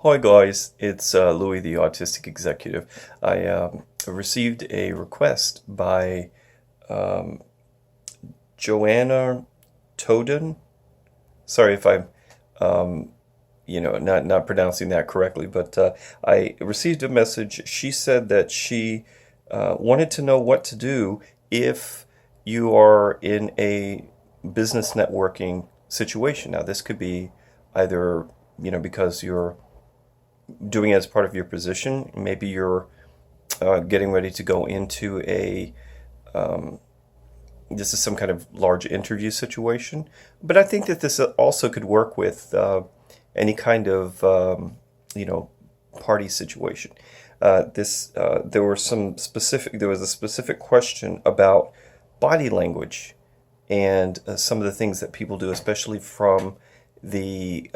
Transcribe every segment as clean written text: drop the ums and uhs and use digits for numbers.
Hi guys, it's Louis, the Autistic Executive. I received a request by um, Joanna Toden. Sorry if I'm, um, not pronouncing that correctly, but I received a message. She said that she wanted to know what to do if you are in a business networking situation. Now, this could be either, because you're doing it as part of your position. Maybe you're getting ready to go into this is some kind of large interview situation. But I think that this also could work with any kind of, you know, party situation. There was a specific question about body language and some of the things that people do, especially from the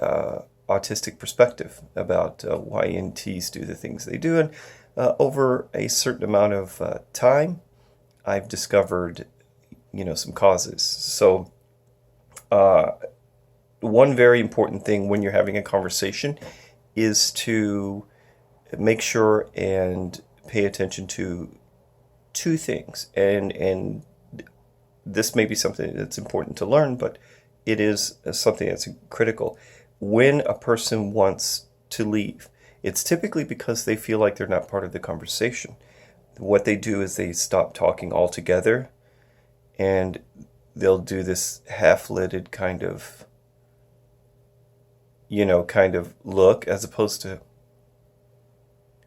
autistic perspective about why ENTs do the things they do. And over a certain amount of time, I've discovered, some causes. So one very important thing when you're having a conversation is to make sure and pay attention to two things. And this may be something that's important to learn, but it is something that's critical. When a person wants to leave, it's typically because they feel like they're not part of the conversation. What they do is they stop talking altogether, and they'll do this half-lidded kind of look, as opposed to,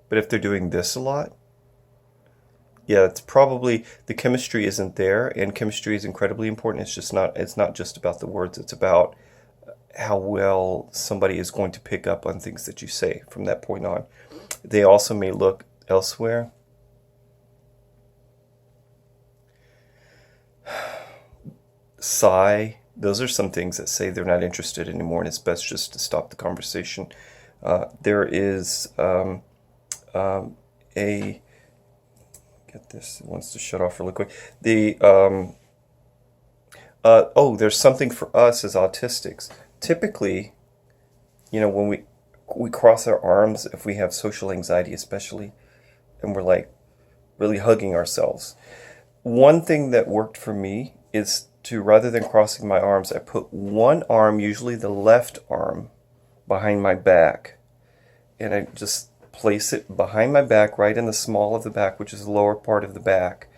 but if they're doing this a lot, yeah, it's probably the chemistry isn't there, and chemistry is incredibly important. It's not just about the words, it's about how well somebody is going to pick up on things that you say from that point on. They also may look elsewhere. Sigh. Those are some things that say they're not interested anymore, and it's best just to stop the conversation. There is a get this. It wants to shut off really quick. There's something for us as autistics. Typically, when we cross our arms, if we have social anxiety, especially, and we're like really hugging ourselves. One thing that worked for me is to, rather than crossing my arms, I put one arm, usually the left arm, behind my back, and I just place it behind my back, right in the small of the back, which is the lower part of the back.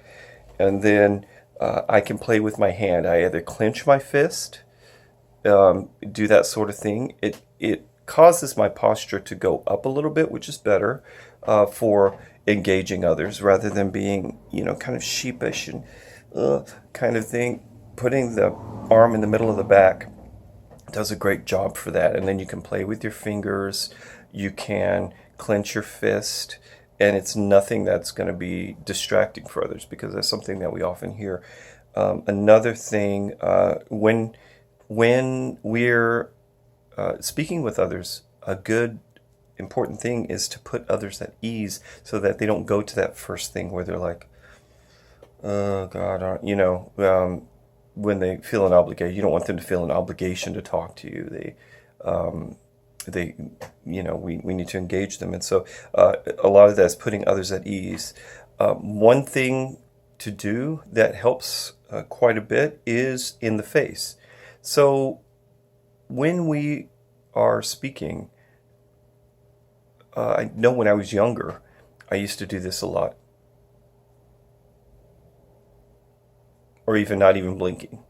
And then I can play with my hand. I either clench my fist, do that sort of thing. It causes my posture to go up a little bit, which is better for engaging others, rather than being, kind of sheepish and kind of thing. Putting the arm in the middle of the back does a great job for that. And then you can play with your fingers. You can clench your fist, and it's nothing that's going to be distracting for others, because that's something that we often hear. Another thing, when we're speaking with others, a good important thing is to put others at ease, so that they don't go to that first thing where they're like, oh God, when they feel an obligation. You don't want them to feel an obligation to talk to you. We need to engage them. And so a lot of that is putting others at ease. One thing to do that helps quite a bit is in the face. So when we are speaking, I know when I was younger, I used to do this a lot. Or even not even blinking.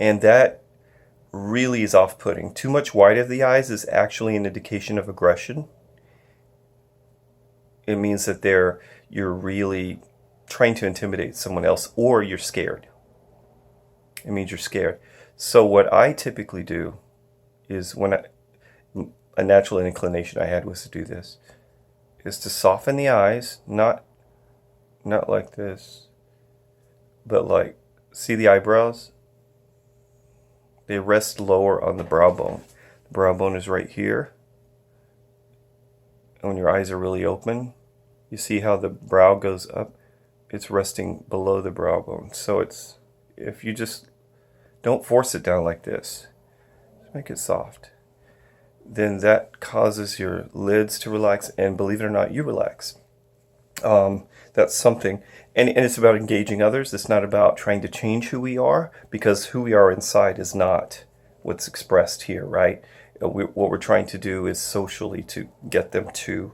And that really is off-putting. Too much white of the eyes is actually an indication of aggression. It means that you're really trying to intimidate someone else, or you're scared. It means you're scared. So what I typically do is, a natural inclination I had was to do this, is to soften the eyes, not like this, but like, see the eyebrows? They rest lower on the brow bone. The brow bone is right here. And when your eyes are really open, you see how the brow goes up? It's resting below the brow bone. So if you just don't force it down like this, just make it soft. then that causes your lids to relax, and believe it or not, you relax. That's something. And it's about engaging others. It's not about trying to change who we are, because who we are inside is not what's expressed here, right? What we're trying to do is socially to get them to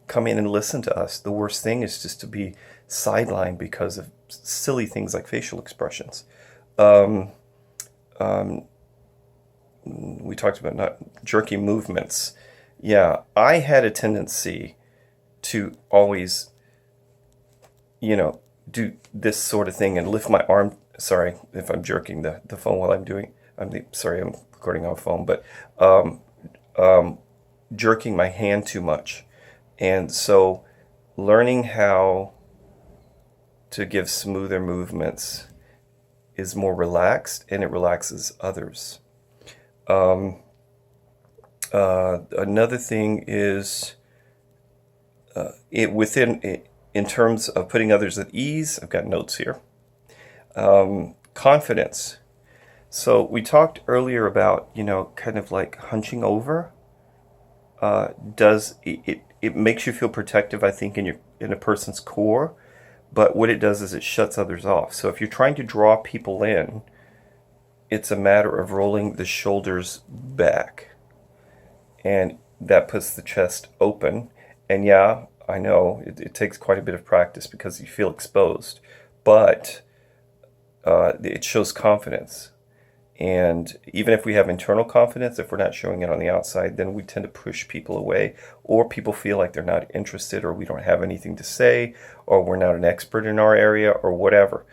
come in and listen to us. The worst thing is just to be sidelined because of silly things like facial expressions. Um, um, we talked about not jerky movements. Yeah, I had a tendency to always, do this sort of thing and lift my arm. Sorry if I'm jerking the phone while I'm doing. Sorry, I'm recording on a phone, but um, um, jerking my hand too much. And so learning how to give smoother movements is more relaxed, and it relaxes others. Um, Another thing is in terms of putting others at ease. I've got notes here. Confidence. So we talked earlier about kind of like hunching over. Does it makes you feel protective, I think, in a person's core, but what it does is it shuts others off. So if you're trying to draw people in, it's a matter of rolling the shoulders back, and that puts the chest open. And yeah, I know it takes quite a bit of practice because you feel exposed, but it shows confidence. And even if we have internal confidence, if we're not showing it on the outside, then we tend to push people away, or people feel like they're not interested, or we don't have anything to say, or we're not an expert in our area, or whatever.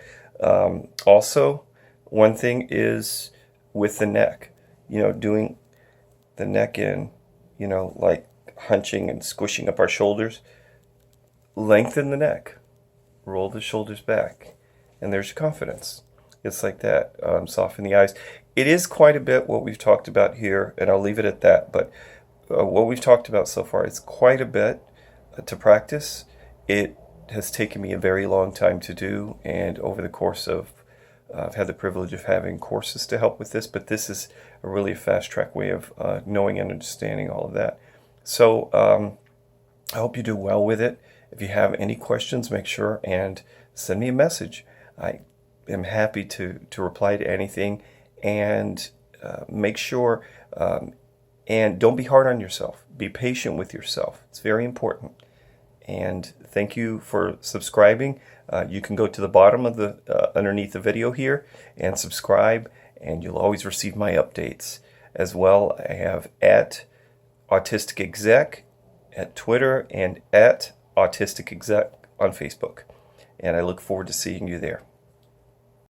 Also, one thing is with the neck, doing the neck in, like hunching and squishing up our shoulders. Lengthen the neck, roll the shoulders back, and there's your confidence. It's like that. Soften the eyes. It is quite a bit what we've talked about here, and I'll leave it at that. But what we've talked about so far is quite a bit to practice. It has taken me a very long time to do, and over the course of I've had the privilege of having courses to help with this, but this is a really fast track way of knowing and understanding all of that. So I hope you do well with it. If you have any questions, make sure and send me a message. I am happy to reply to anything, and make sure and don't be hard on yourself. Be patient with yourself. It's very important. And thank you for subscribing. You can go to the bottom of the underneath the video here and subscribe, and you'll always receive my updates. As well, I have at Autistic Exec at Twitter and at Autistic Exec on Facebook. And I look forward to seeing you there.